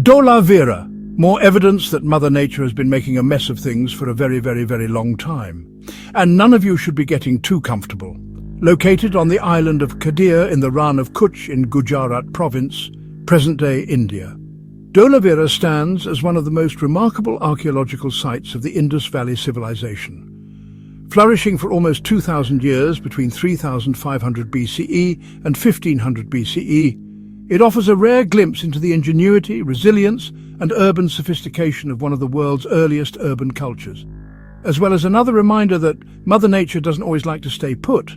Dholavira, more evidence that Mother Nature has been making a mess of things for a very, very, very long time. And none of you should be getting too comfortable. Located on the island of Khadir in the Rann of Kutch in Gujarat province, present-day India, Dholavira stands as one of the most remarkable archaeological sites of the Indus Valley Civilization. Flourishing for almost 2,000 years between 3,500 BCE and 1500 BCE, it offers a rare glimpse into the ingenuity, resilience, and urban sophistication of one of the world's earliest urban cultures, as well as another reminder that Mother Nature doesn't always like to stay put,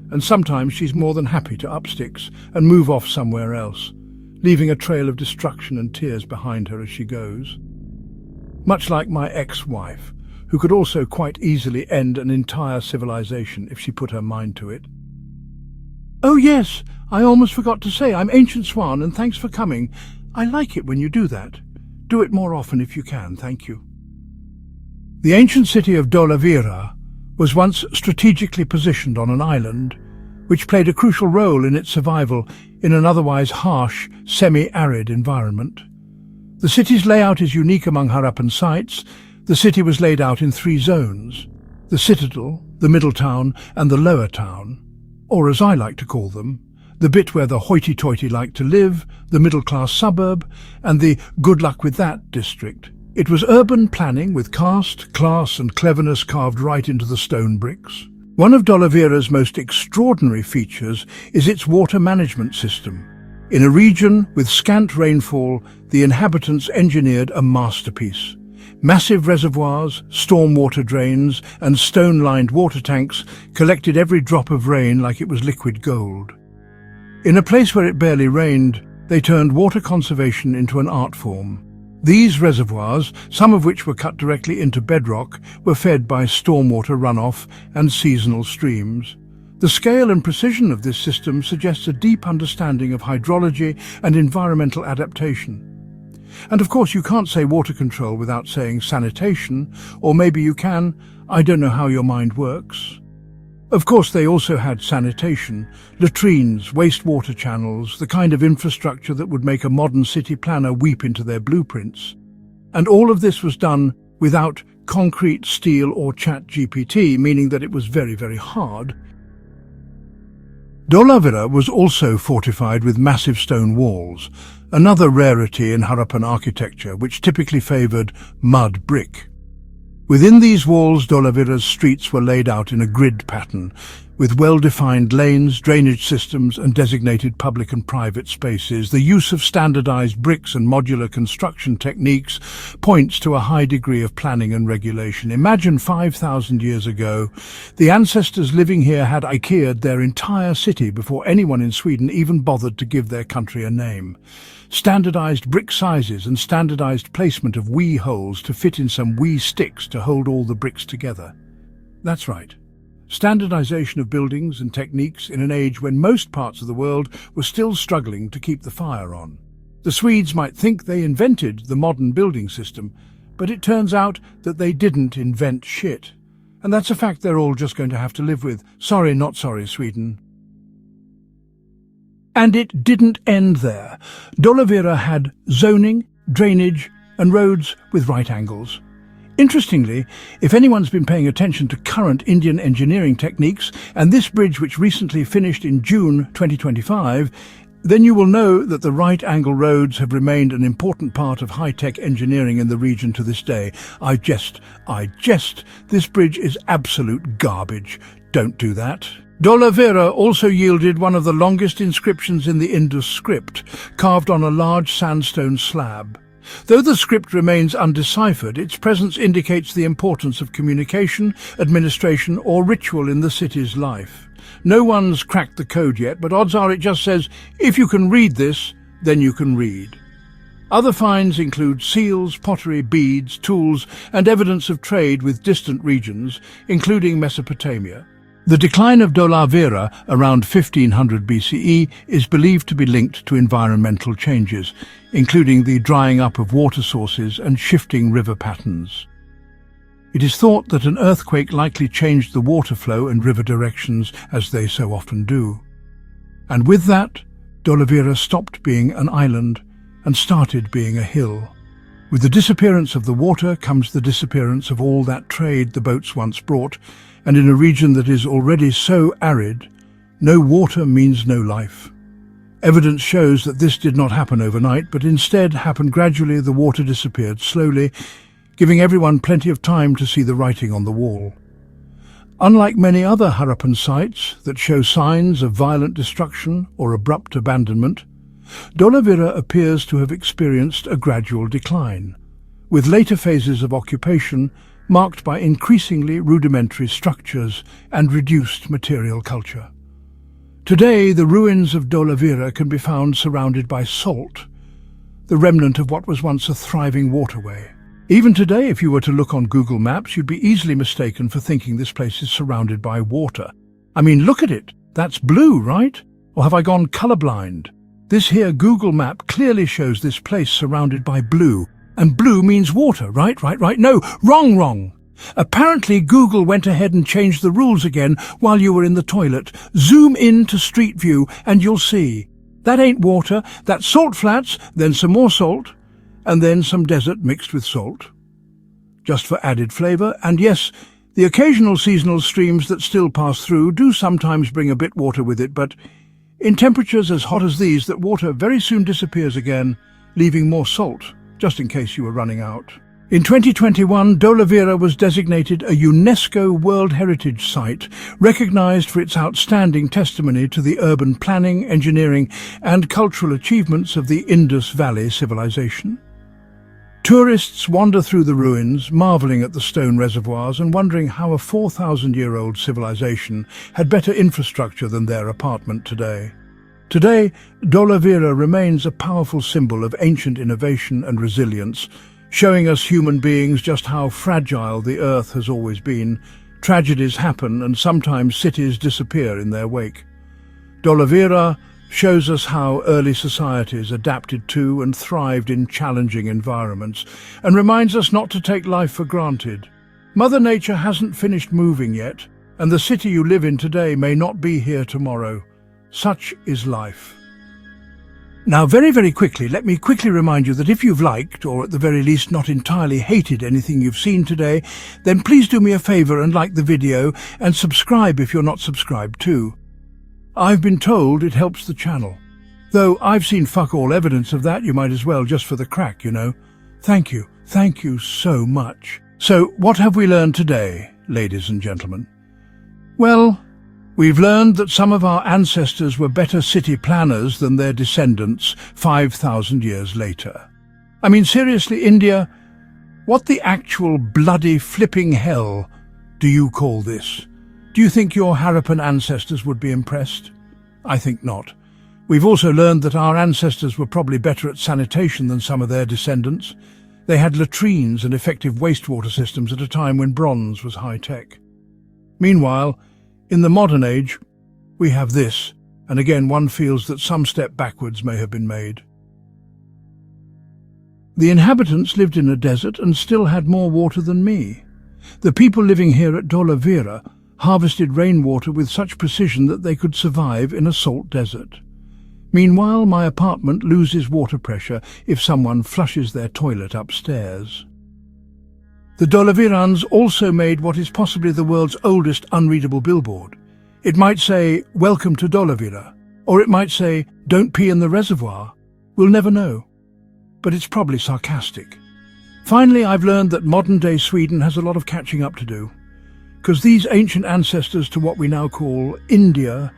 and sometimes she's more than happy to up sticks and move off somewhere else, leaving a trail of destruction and tears behind her as she goes. Much like my ex-wife, who could also quite easily end an entire civilization if she put her mind to it. Oh yes, I almost forgot to say, I'm Ancient Swan, and thanks for coming. I like it when you do that. Do it more often if you can, thank you. The ancient city of Dholavira was once strategically positioned on an island, which played a crucial role in its survival in an otherwise harsh, semi-arid environment. The city's layout is unique among Harappan sites. The city was laid out in 3 zones: the citadel, the middle town, and the lower town, or as I like to call them, the bit where the hoity-toity like to live, the middle-class suburb, and the good luck with that district. It was urban planning with caste, class, and cleverness carved right into the stone bricks. One of Dholavira's most extraordinary features is its water management system. In a region with scant rainfall, the inhabitants engineered a masterpiece. Massive reservoirs, stormwater drains, and stone-lined water tanks collected every drop of rain like it was liquid gold. In a place where it barely rained, they turned water conservation into an art form. These reservoirs, some of which were cut directly into bedrock, were fed by stormwater runoff and seasonal streams. The scale and precision of this system suggests a deep understanding of hydrology and environmental adaptation. And of course you can't say water control without saying sanitation, or maybe you can, I don't know how your mind works. Of course they also had sanitation, latrines, wastewater channels, the kind of infrastructure that would make a modern city planner weep into their blueprints. And all of this was done without concrete, steel or ChatGPT, meaning that it was very, very hard. Dholavira was also fortified with massive stone walls, another rarity in Harappan architecture, which typically favoured mud brick. Within these walls, Dholavira's streets were laid out in a grid pattern, with well-defined lanes, drainage systems, and designated public and private spaces. The use of standardized bricks and modular construction techniques points to a high degree of planning and regulation. Imagine 5,000 years ago, the ancestors living here had IKEA'd their entire city before anyone in Sweden even bothered to give their country a name. Standardized brick sizes and standardized placement of wee holes to fit in some wee sticks to hold all the bricks together. That's right. Standardization of buildings and techniques in an age when most parts of the world were still struggling to keep the fire on. The Swedes might think they invented the modern building system, but it turns out that they didn't invent shit. And that's a fact they're all just going to have to live with. Sorry, not sorry, Sweden. And it didn't end there. Dholavira had zoning, drainage, and roads with right angles. Interestingly, if anyone's been paying attention to current Indian engineering techniques and this bridge which recently finished in June 2025, then you will know that the right-angle roads have remained an important part of high-tech engineering in the region to this day. I jest. This bridge is absolute garbage. Don't do that. Dholavira also yielded one of the longest inscriptions in the Indus script, carved on a large sandstone slab. Though the script remains undeciphered, its presence indicates the importance of communication, administration, or ritual in the city's life. No one's cracked the code yet, but odds are it just says, if you can read this, then you can read. Other finds include seals, pottery, beads, tools, and evidence of trade with distant regions, including Mesopotamia. The decline of Dholavira around 1500 BCE is believed to be linked to environmental changes, including the drying up of water sources and shifting river patterns. It is thought that an earthquake likely changed the water flow and river directions, as they so often do. And with that, Dholavira stopped being an island and started being a hill. With the disappearance of the water comes the disappearance of all that trade the boats once brought, and in a region that is already so arid, no water means no life. Evidence shows that this did not happen overnight, but instead happened gradually. The water disappeared slowly, giving everyone plenty of time to see the writing on the wall. Unlike many other Harappan sites that show signs of violent destruction or abrupt abandonment, Dholavira appears to have experienced a gradual decline, with later phases of occupation marked by increasingly rudimentary structures and reduced material culture. Today, the ruins of Dholavira can be found surrounded by salt, the remnant of what was once a thriving waterway. Even today, if you were to look on Google Maps, you'd be easily mistaken for thinking this place is surrounded by water. I mean, look at it. That's blue, right? Or have I gone colorblind? This here Google map clearly shows this place surrounded by blue. And blue means water, right? No, wrong. Apparently Google went ahead and changed the rules again while you were in the toilet. Zoom in to Street View and you'll see. That ain't water, that's salt flats, then some more salt, and then some desert mixed with salt. Just for added flavour, and yes, the occasional seasonal streams that still pass through do sometimes bring a bit water with it, but in temperatures as hot as these, that water very soon disappears again, leaving more salt, just in case you were running out. In 2021, Dholavira was designated a UNESCO World Heritage Site, recognised for its outstanding testimony to the urban planning, engineering and cultural achievements of the Indus Valley Civilization. Tourists wander through the ruins, marvelling at the stone reservoirs and wondering how a 4,000-year-old civilization had better infrastructure than their apartment today. Today, Dholavira remains a powerful symbol of ancient innovation and resilience, showing us human beings just how fragile the earth has always been. Tragedies happen and sometimes cities disappear in their wake. Dholavira shows us how early societies adapted to and thrived in challenging environments, and reminds us not to take life for granted. Mother Nature hasn't finished moving yet, and the city you live in today may not be here tomorrow. Such is life. Now, very quickly, let me quickly remind you that if you've liked, or at the very least not entirely hated anything you've seen today, then please do me a favour and like the video, and subscribe if you're not subscribed too. I've been told it helps the channel. Though I've seen fuck all evidence of that, you might as well, just for the crack, you know. Thank you so much. So, what have we learned today, ladies and gentlemen? Well, we've learned that some of our ancestors were better city planners than their descendants 5,000 years later. I mean, seriously, India, what the actual bloody flipping hell do you call this? Do you think your Harappan ancestors would be impressed? I think not. We've also learned that our ancestors were probably better at sanitation than some of their descendants. They had latrines and effective wastewater systems at a time when bronze was high-tech. Meanwhile, in the modern age, we have this, and again one feels that some step backwards may have been made. The inhabitants lived in a desert and still had more water than me. The people living here at Dholavira harvested rainwater with such precision that they could survive in a salt desert. Meanwhile, my apartment loses water pressure if someone flushes their toilet upstairs. The Dholavirans also made what is possibly the world's oldest unreadable billboard. It might say, "Welcome to Dholavira," or it might say, "Don't pee in the reservoir." We'll never know. But it's probably sarcastic. Finally, I've learned that modern-day Sweden has a lot of catching up to do, because these ancient ancestors to what we now call India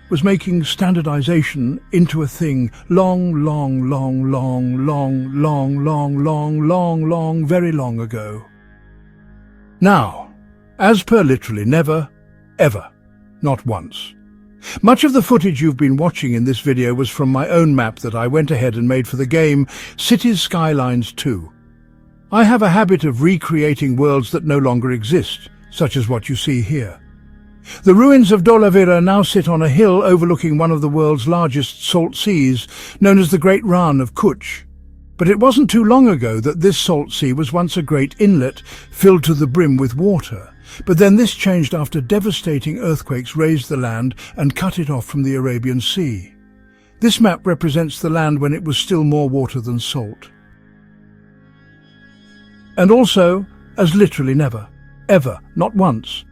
was making standardization into a thing very long ago. Now, as per literally never, ever, not once. Much of the footage you've been watching in this video was from my own map that I went ahead and made for the game Cities Skylines 2. I have a habit of recreating worlds that no longer exist, such as what you see here. The ruins of Dholavira now sit on a hill overlooking one of the world's largest salt seas, known as the Great Rann of Kutch. But it wasn't too long ago that this salt sea was once a great inlet filled to the brim with water. But then this changed after devastating earthquakes razed the land and cut it off from the Arabian Sea. This map represents the land when it was still more water than salt. And also, as literally never, ever, not once.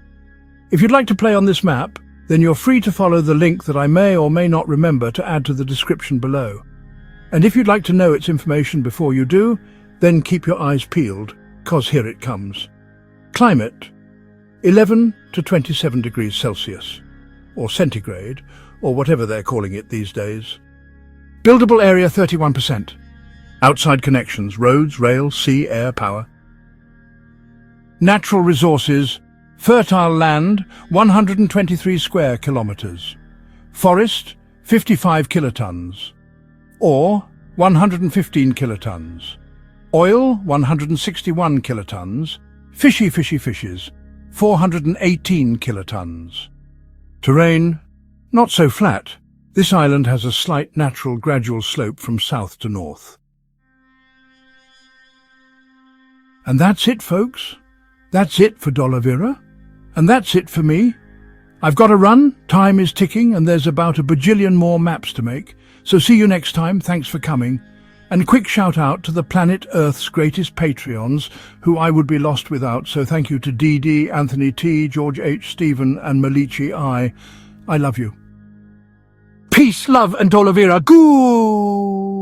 If you'd like to play on this map, then you're free to follow the link that I may or may not remember to add to the description below. And if you'd like to know its information before you do, then keep your eyes peeled, 'cause here it comes. Climate: 11 to 27 degrees Celsius, or centigrade, or whatever they're calling it these days. Buildable area 31%. Outside connections: roads, rail, sea, air, power. Natural resources: fertile land, 123 square kilometers. Forest, 55 kilotons. Ore, 115 kilotons. Oil, 161 kilotons. Fishes, 418 kilotons. Terrain: not so flat. This island has a slight natural gradual slope from south to north. And that's it, folks. That's it for Dholavira. And that's it for me. I've got to run, time is ticking, and there's about a bajillion more maps to make. So see you next time, thanks for coming. And quick shout out to the planet Earth's greatest Patreons, who I would be lost without, so thank you to DD, Anthony T, George H, Stephen, and Malichi I. I love you. Peace, love, and Dholavira. Goo!